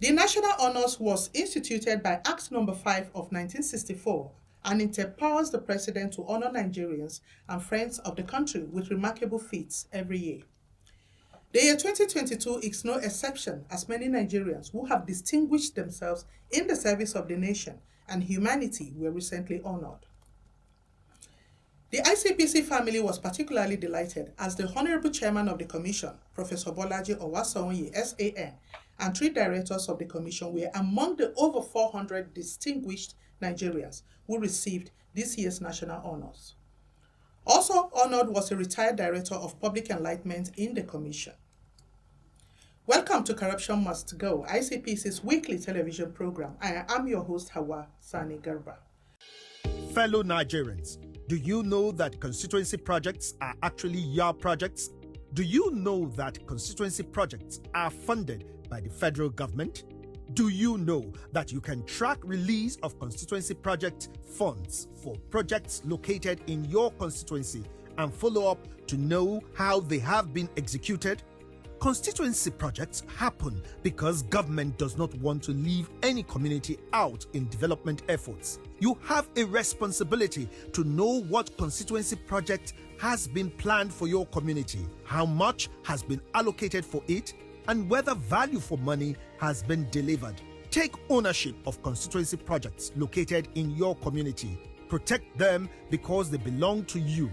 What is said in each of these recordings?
The National Honours was instituted by Act No. 5 of 1964 and it empowers the President to honour Nigerians and friends of the country with remarkable feats every year. The year 2022 is no exception, as many Nigerians who have distinguished themselves in the service of the nation and humanity were recently honoured. The ICPC family was particularly delighted as the Honorable Chairman of the Commission, Professor Bolaji Owasawonye, SAN, and 3 directors of the Commission were among the over 400 distinguished Nigerians who received this year's national honors. Also honored was a retired director of public enlightenment in the Commission. Welcome to Corruption Must Go, ICPC's weekly television program. I am your host, Hawa Sani Garba. Fellow Nigerians, do you know that constituency projects are actually your projects? Do you know that constituency projects are funded by the federal government? Do you know that you can track release of constituency project funds for projects located in your constituency and follow up to know how they have been executed? Constituency projects happen because government does not want to leave any community out in development efforts. You have a responsibility to know what constituency project has been planned for your community, how much has been allocated for it, and whether value for money has been delivered. Take ownership of constituency projects located in your community. Protect them because they belong to you.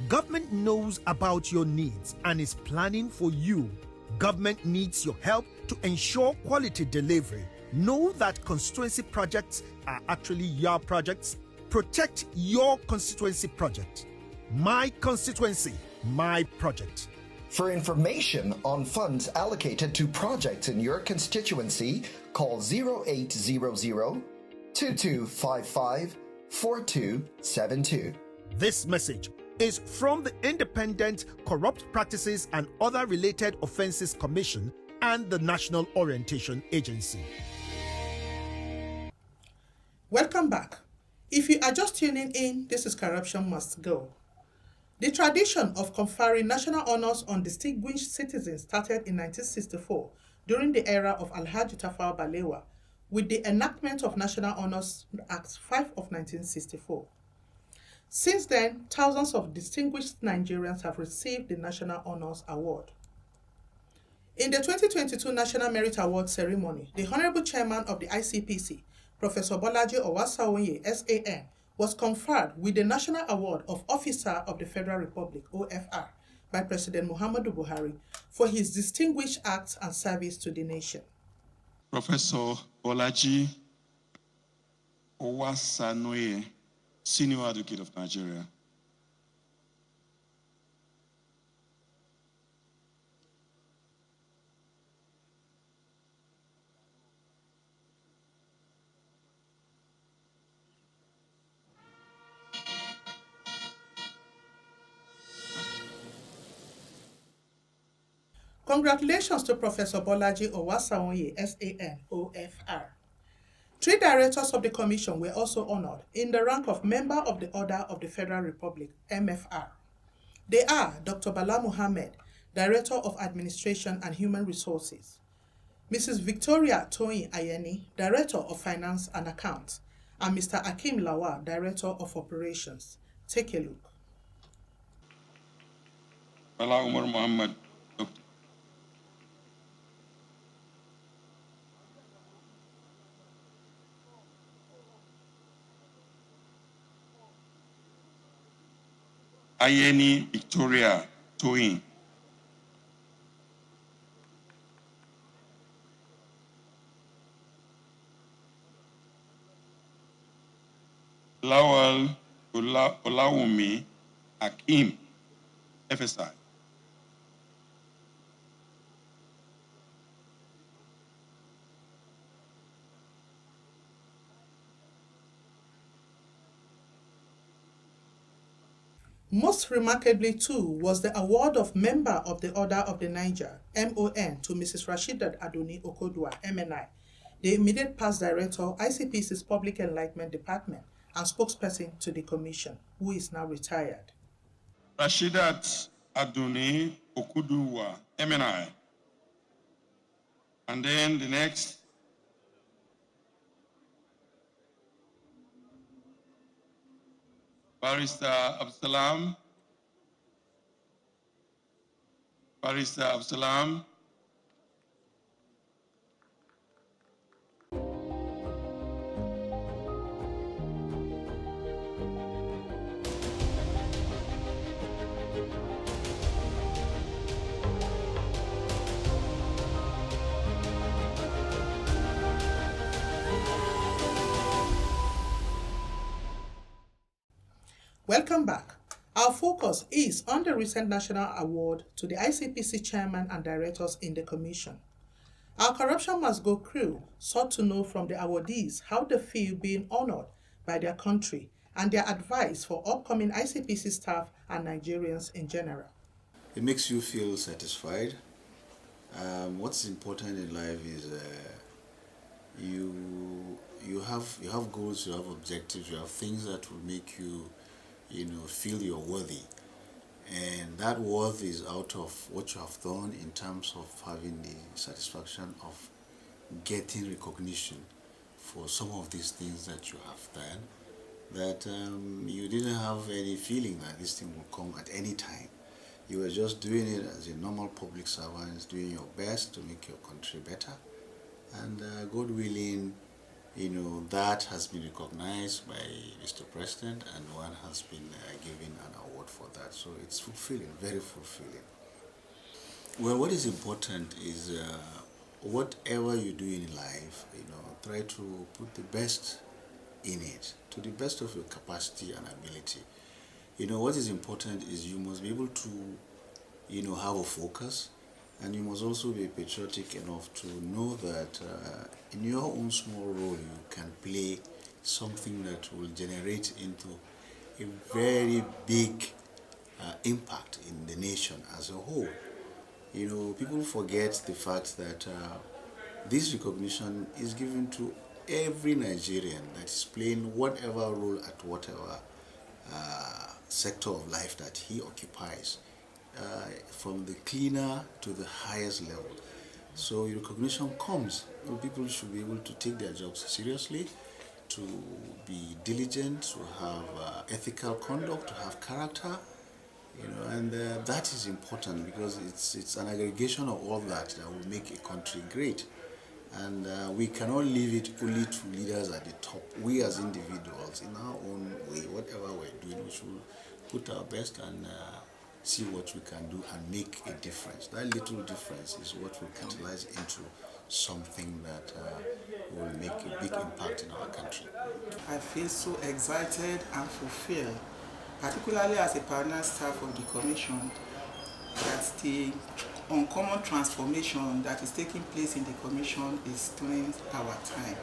Government knows about your needs and is planning for you. Government needs your help to ensure quality delivery. Know that constituency projects are actually your projects. Protect your constituency project. My constituency, my project. For information on funds allocated to projects in your constituency, call 0800 2255 4272. This message is from the Independent Corrupt Practices and Other Related Offences Commission and the National Orientation Agency. Welcome back. If you are just tuning in, this is Corruption Must Go. The tradition of conferring national honors on distinguished citizens started in 1964 during the era of Alhaji Tafawa Balewa with the enactment of National Honors Act 5 of 1964. Since then, thousands of distinguished Nigerians have received the National Honors Award. In the 2022 National Merit Award ceremony, the Honorable Chairman of the ICPC, Professor Bolaji Owasawonye, SAN, was conferred with the National Award of Officer of the Federal Republic, OFR, by President Muhammadu Buhari for his distinguished acts and service to the nation. Professor Bolaji Owasawonye, Senior Advocate of Nigeria. Congratulations to Professor Bolaji Owasawonye, SAN, OFR. 3 directors of the commission were also honored in the rank of Member of the Order of the Federal Republic, MFR. They are Dr. Bala Muhammad, Director of Administration and Human Resources, Mrs. Victoria Toyin Ayeni, Director of Finance and Accounts, and Mr. Akim Lawal, Director of Operations. Take a look. Bala Umar Muhammad, Dr. Ayeni Victoria Toyin. Lawal Olawumi Akim, FSI. Most remarkably, too, was the award of Member of the Order of the Niger, MON, to Mrs. Rasheedat Adoni Okodua, MNI, the immediate past director, ICPC's Public Enlightenment Department, and spokesperson to the Commission, who is now retired. Rasheedat Adoni Okodua, MNI. And then the next Barrister Absalam. Barrister Absalam. Welcome back. Our focus is on the recent national award to the ICPC chairman and directors in the commission. Our Corruption Must Go crew sought to know from the awardees how they feel being honored by their country and their advice for upcoming ICPC staff and Nigerians in general. It makes you feel satisfied. What's important in life is you have goals, you have objectives, you have things that will make you feel you're worthy, and that worth is out of what you have done in terms of having the satisfaction of getting recognition for some of these things that you have done, that you didn't have any feeling that this thing will come at any time. You were just doing it as a normal public servant, doing your best to make your country better, and God willing, that has been recognized by Mr. President, and one has been given an award for that. So it's fulfilling, very fulfilling. Well, what is important is whatever you do in life, try to put the best in it, to the best of your capacity and ability. What is important is you must be able to, have a focus, and you must also be patriotic enough to know that in your own small role you can play something that will generate into a very big impact in the nation as a whole. People forget the fact that this recognition is given to every Nigerian that is playing whatever role at whatever sector of life that he occupies, from the cleaner to the highest level. So recognition comes. People should be able to take their jobs seriously, to be diligent, to have ethical conduct, to have character, and that is important because it's an aggregation of all that will make a country great. And we cannot leave it only to leaders at the top. We as individuals, in our own way, whatever we're doing, we should put our best and see what we can do and make a difference. That little difference is what will catalyze into something that will make a big impact in our country. I feel so excited and fulfilled, particularly as a permanent staff of the Commission, that the uncommon transformation that is taking place in the Commission is during our time.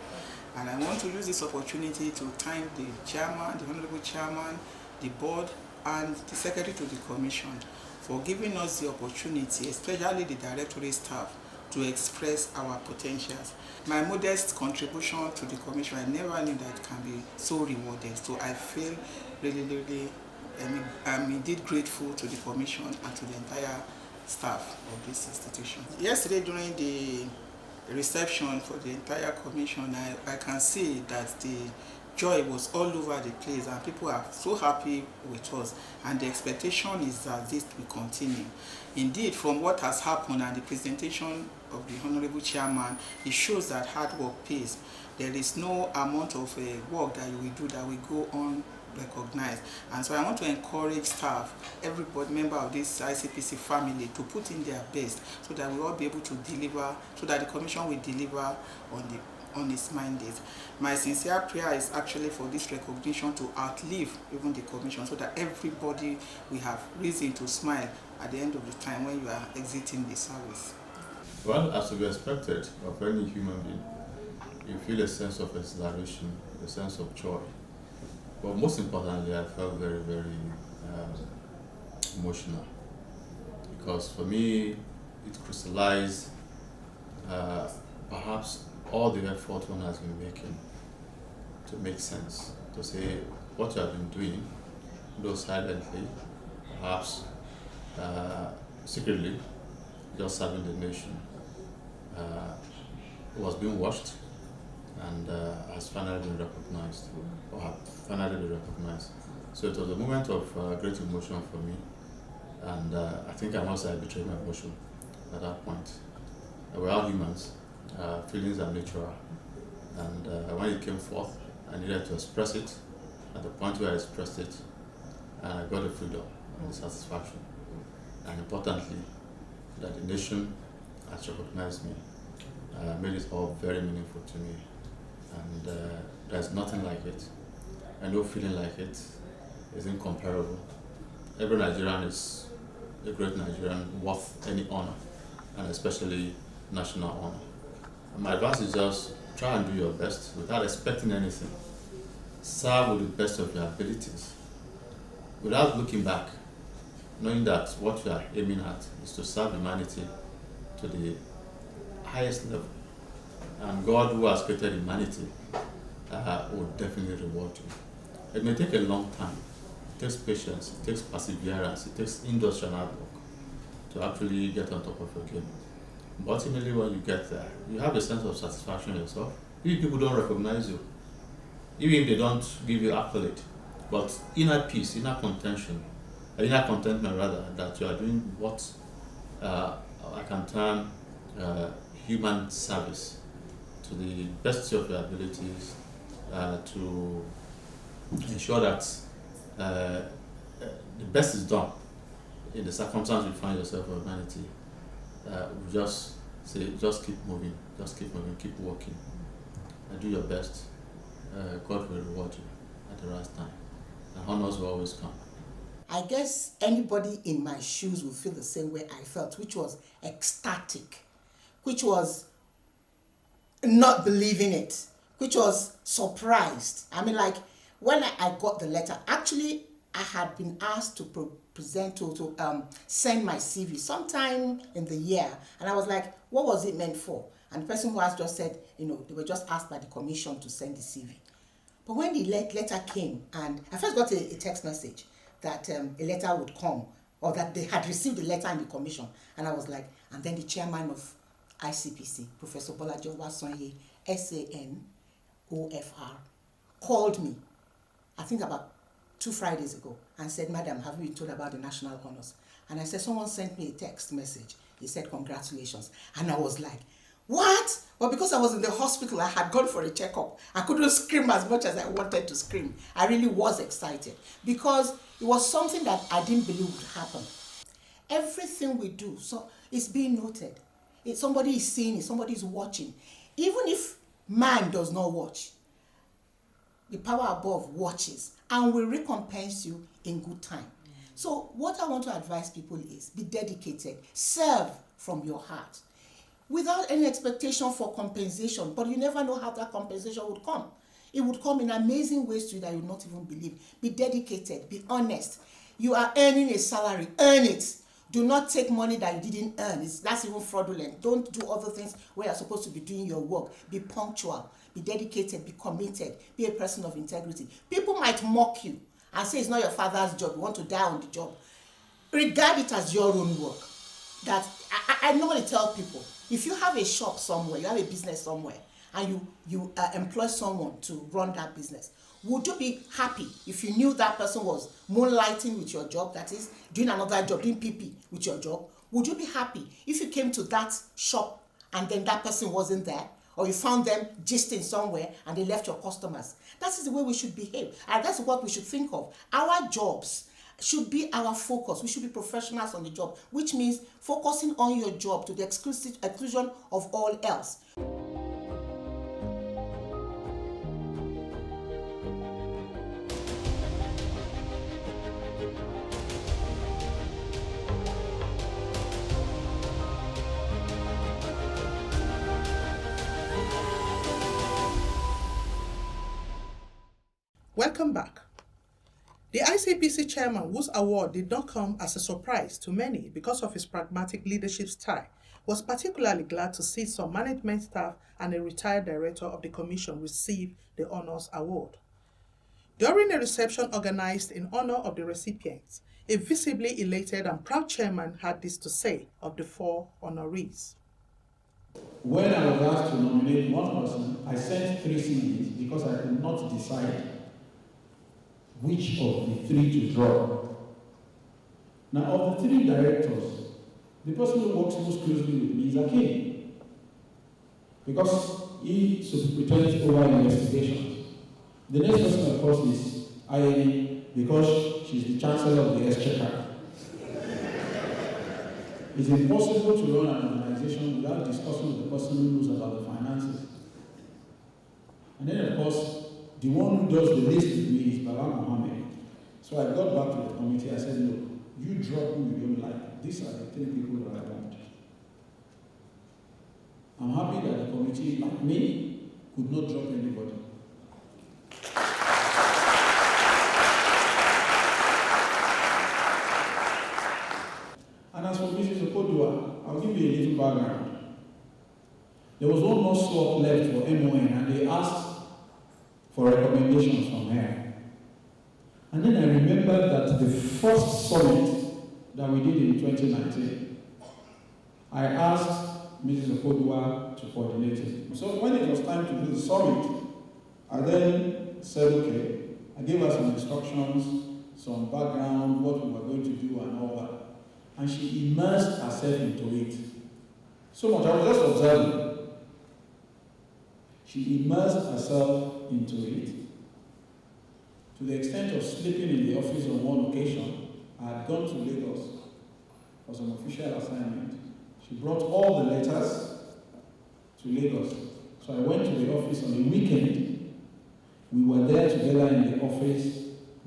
And I want to use this opportunity to thank the Chairman, the Honorable Chairman, the Board, and the Secretary to the Commission for giving us the opportunity, especially the directorate staff, to express our potentials. My modest contribution to the Commission, I never knew that it can be so rewarded. So I feel really, I'm indeed grateful to the Commission and to the entire staff of this institution. Yesterday during the reception for the entire Commission, I can see that the joy was all over the place and people are so happy with us, and the expectation is that this will continue. Indeed, from what has happened and the presentation of the Honorable Chairman, it shows that hard work pays. There is no amount of work that you will do that will go on recognized. And so I want to encourage staff, everybody, member of this ICPC family, to put in their best so that we all be able to deliver, so that the Commission will deliver on its mandate. My sincere prayer is actually for this recognition to outlive even the Commission, so that everybody will have reason to smile at the end of the time when you are exiting the service. Well, as to be expected of any human being, you feel a sense of exhilaration, a sense of joy. But most importantly, I felt very, very emotional, because for me, it crystallized perhaps all the effort one has been making to make sense, to say what you have been doing, though silently, perhaps secretly, just serving the nation, was being watched and has finally been recognized, or have finally been recognized. So it was a moment of great emotion for me, and I think I must have betrayed my emotion at that point. We're all humans, feelings are natural, and when it came forth, I needed to express it. At the point where I expressed it, I got the freedom and the satisfaction, and importantly, that the nation has recognized me, made it all very meaningful to me, and there's nothing like it, and no feeling like it is incomparable. Every Nigerian is a great Nigerian worth any honor, and especially national honor. And my advice is just try and do your best without expecting anything. Serve with the best of your abilities, without looking back, knowing that what you are aiming at is to serve humanity to the highest level. And God, who has created humanity, will definitely reward you. It may take a long time. It takes patience, it takes perseverance, it takes industrial hard work to actually get on top of your game. But ultimately, when you get there, you have a sense of satisfaction in yourself. If people don't recognize you, even if they don't give you accolade, but inner peace, inner contentment rather, that you are doing what I can term human service to the best of your abilities, to ensure that the best is done in the circumstance you find yourself in humanity. We just say, just keep moving, keep working, do your best. God will reward you at the right time, and honors will always come. I guess anybody in my shoes will feel the same way I felt, which was ecstatic, which was not believing it, which was surprised. I mean, like, when I got the letter, actually, I had been asked to send my CV sometime in the year, and I was like, what was it meant for? And the person who has just said, they were just asked by the commission to send the CV. But when the letter came, and I first got a text message that a letter would come, or that they had received the letter in the commission, and I was like, and then the chairman of ICPC, Professor Bolaji Owasonye, SAN, OFR, called me, I think about 2 Fridays ago, and said, Madam, have you been told about the national honors? And I said, someone sent me a text message. He said, congratulations. And I was like, what? But because I was in the hospital, I had gone for a checkup. I couldn't scream as much as I wanted to scream. I really was excited because it was something that I didn't believe would happen. Everything we do, so it's being noted. Somebody is seeing it, somebody is watching. Even if man does not watch, the power above watches and will recompense you in good time. So what I want to advise people is be dedicated, serve from your heart, without any expectation for compensation, but you never know how that compensation would come. It would come in amazing ways to you that you would not even believe. Be dedicated, be honest. You are earning a salary, earn it. Do not take money that you didn't earn. That's even fraudulent. Don't do other things where you're supposed to be doing your work. Be punctual, be dedicated, be committed, be a person of integrity. People might mock you and say it's not your father's job, you want to die on the job. Regard it as your own work. That I normally tell people, if you have a shop somewhere, you have a business somewhere, and you employ someone to run that business, would you be happy if you knew that person was moonlighting with your job, that is, doing another job, doing PP with your job? Would you be happy if you came to that shop and then that person wasn't there, or you found them gisting somewhere and they left your customers? That is the way we should behave, and that's what we should think of. Our jobs should be our focus. We should be professionals on the job, which means focusing on your job to the exclusion of all else. Welcome back. The ICPC chairman, whose award did not come as a surprise to many because of his pragmatic leadership style, was particularly glad to see some management staff and a retired director of the commission receive the honors award. During a reception organized in honor of the recipients, a visibly elated and proud chairman had this to say of the 4 honorees. When I was asked to nominate one person, I sent 3 CVs because I could not decide which of the three to drop. Now, of the three directors, the person who works most closely with me is Akin, because he superintends over investigations. The next person, of course, is Ayeni, because she's the Chancellor of the Exchequer. It's impossible to run an organization without discussing with the person who knows about the finances. And then, of course, the one who does the list with me is Bala Mohammed. So I got back to the committee. I said, look, you drop who you don't like. These are the three people that I want. I'm happy that the committee, like me, could not drop anybody. And as for Mrs. Okodua, I'll give you a little background. There was one more slot left for MON, and they asked for recommendations from her. And then I remembered that the first summit that we did in 2019, I asked Mrs. Okodua to coordinate it. So when it was time to do the summit, I then said, okay, I gave her some instructions, some background, what we were going to do and all that. And she immersed herself into it. So much, I was just observing. She immersed herself into it to the extent of sleeping in the office on one occasion. I had gone to Lagos for some official assignment. She brought all the letters to Lagos. So I went to the office on the weekend. We were there together in the office,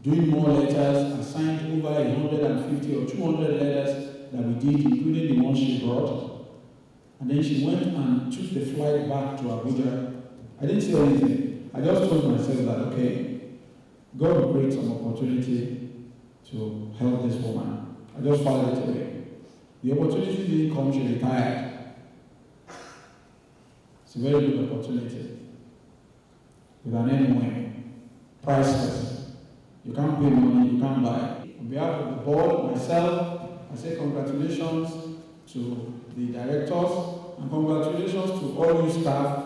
doing more letters. I signed over 150 or 200 letters that we did, including the one she brought. And then she went and took the flight back to Abuja. I didn't say anything. I just told myself that, okay, God will create some opportunity to help this woman. I just filed it away. The opportunity didn't come, she retired. It's a very good opportunity. With an MON, priceless. You can't pay money, you can't buy. On behalf of the board, myself, I say congratulations to the directors and congratulations to all you staff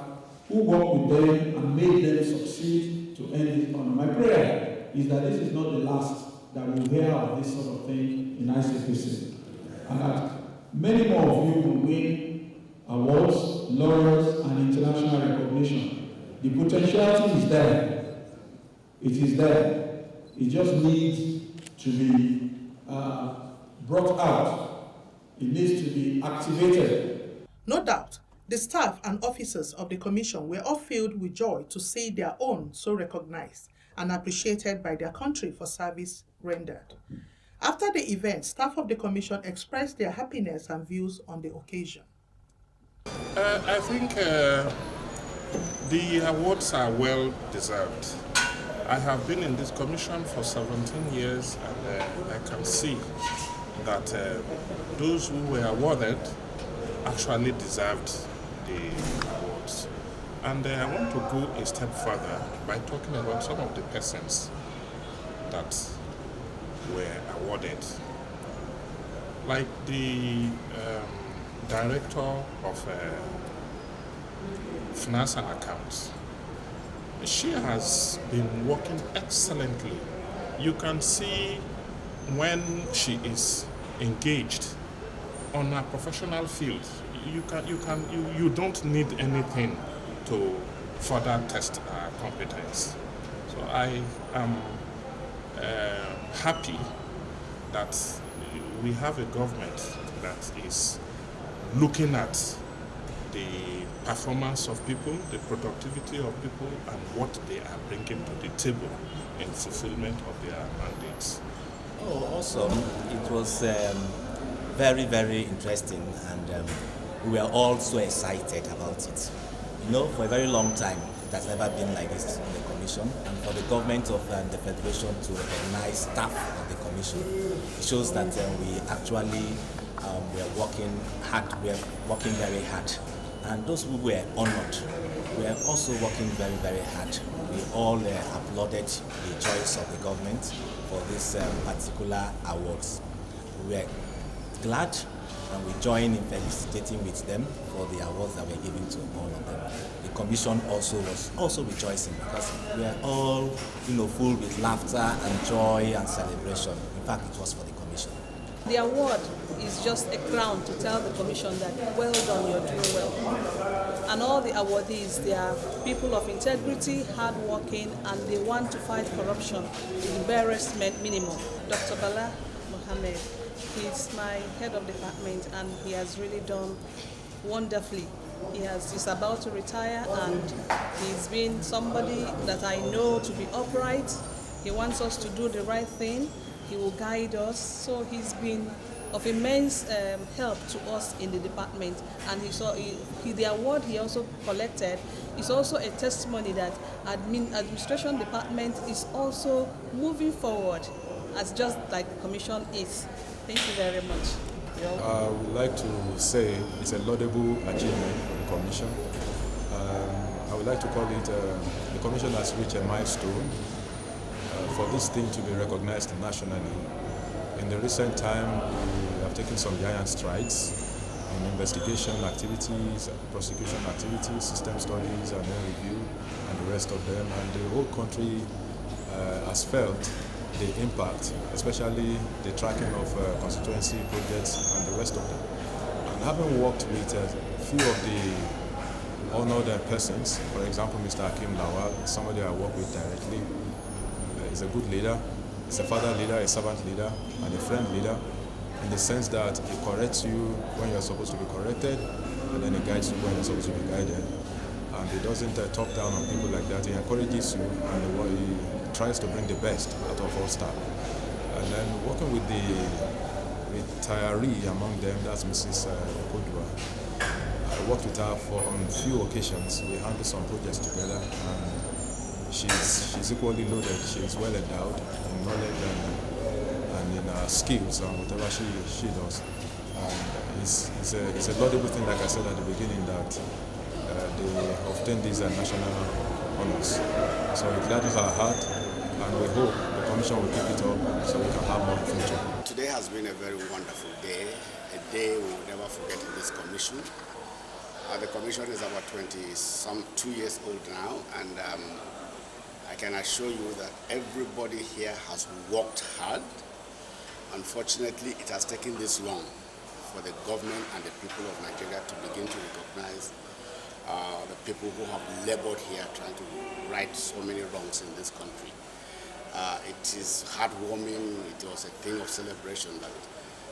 who worked with them and made them succeed to end this honor. My prayer is that this is not the last that we'll hear of this sort of thing in ICPC. And that many more of you will win awards, laurels, and international recognition. The potentiality is there. It is there. It just needs to be brought out. It needs to be activated. No doubt, the staff and officers of the Commission were all filled with joy to see their own so recognized and appreciated by their country for service rendered. After the event, staff of the Commission expressed their happiness and views on the occasion. I think the awards are well deserved. I have been in this commission for 17 years and I can see that those who were awarded actually deserved the awards. And I want to go a step further by talking about some of the persons that were awarded. Like the Director of Finance and Accounts. She has been working excellently. You can see when she is engaged on a professional field. You don't need anything to further test her competence. So I am happy that we have a government that is looking at the performance of people, the productivity of people, and what they are bringing to the table in fulfillment of their mandates. Oh, awesome. It was very, very interesting, and we were all so excited about it. You know, for a very long time, it has never been like this in the Commission, and for the government of the Federation to recognize staff of the Commission, it shows that we actually we are working hard, we are working very hard. And those who were honored were also working very, very hard. We all applauded the choice of the government for this particular awards. We are glad and we join in felicitating with them for the awards that we're giving to all of them. The commission was also rejoicing because we are all, full with laughter and joy and celebration. In fact, it was for the commission. The award is just a crown to tell the commission that, well done, you're doing well. And all the awardees, they are people of integrity, hardworking, and they want to fight corruption to the barest minimum. Dr. Bala Mohammed, he's my head of department, and he has really done wonderfully. He's about to retire, and he's been somebody that I know to be upright. He wants us to do the right thing. He will guide us. So he's been of immense help to us in the department. And the award he also collected is also a testimony that administration department is also moving forward, as just like the commission is. Thank you very much. I would like to say it's a laudable achievement for the commission. I would like to call it the commission has reached a milestone. For this thing to be recognized nationally. In the recent time, we have taken some giant strides in investigation activities, prosecution activities, system studies, and then review, and the rest of them. And the whole country has felt the impact, especially the tracking of constituency projects and the rest of them. And having worked with a few of the honored persons, for example, Mr. Hakim Lawal, somebody I work with directly, is a good leader, is a father leader, a servant leader, and a friend leader, in the sense that he corrects you when you're supposed to be corrected, and then he guides you when you're supposed to be guided. And he doesn't talk down on people like that. He encourages you, and he tries to bring the best out of all staff. And then working with the retiree among them, that's Mrs. Kodwa. I worked with her on a few occasions. We handled some projects together. And she's equally loaded. She's well endowed in knowledge and in skills and whatever she does. And it's a laudable thing, like I said at the beginning, that they obtain these national honors. So it gladdens our heart, and we hope the commission will keep it up so we can have more future. Today has been a very wonderful day, a day we will never forget in this commission. The commission is about 2 years old now, and I can assure you that everybody here has worked hard. Unfortunately, it has taken this long for the government and the people of Nigeria to begin to recognize the people who have labored here trying to right so many wrongs in this country. It is heartwarming. It was a thing of celebration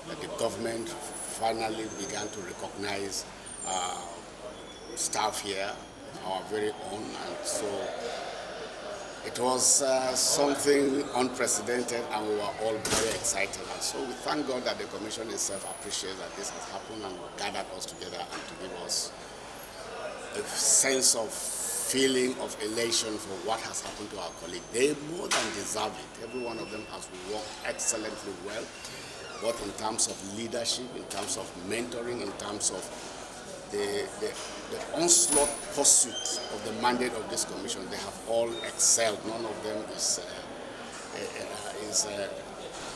that the government finally began to recognize staff here, our very own, and so it was something unprecedented, and we were all very excited. And so we thank God that the commission itself appreciates that this has happened and gathered us together and to give us a sense of feeling of elation for what has happened to our colleague. They more than deserve it. Every one of them has worked excellently well, both in terms of leadership, in terms of mentoring, in terms of the onslaught pursuit of the mandate of this commission. They have all excelled. None of them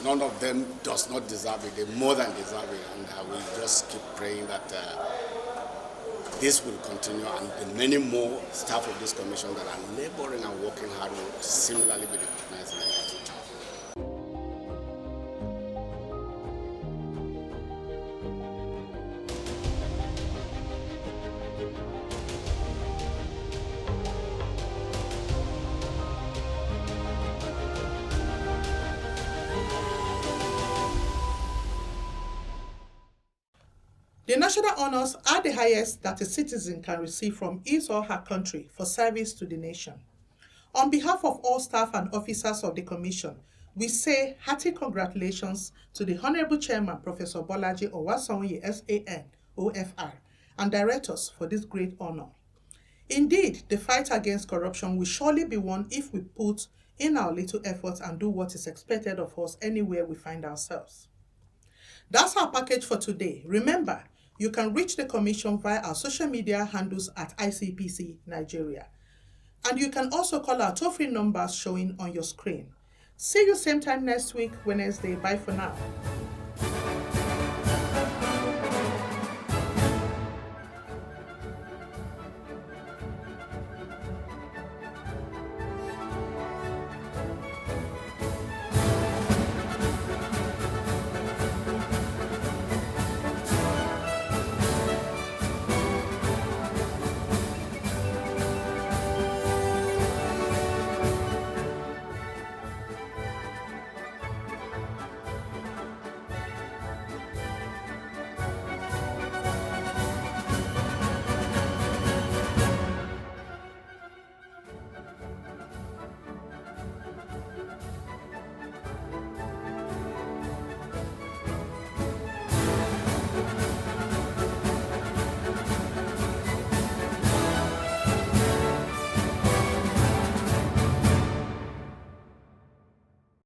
none of them does not deserve it. They more than deserve it, and we just keep praying that this will continue, and the many more staff of this commission that are laboring and working hard will similarly be recognized in the near future. The national honors are the highest that a citizen can receive from his or her country for service to the nation. On behalf of all staff and officers of the Commission, we say hearty congratulations to the Honorable Chairman, Professor Bolaji Owasonye, SAN, OFR, and directors for this great honor. Indeed, the fight against corruption will surely be won if we put in our little efforts and do what is expected of us anywhere we find ourselves. That's our package for today. Remember, you can reach the Commission via our social media handles at ICPC Nigeria. And you can also call our toll-free numbers showing on your screen. See you same time next week, Wednesday. Bye for now.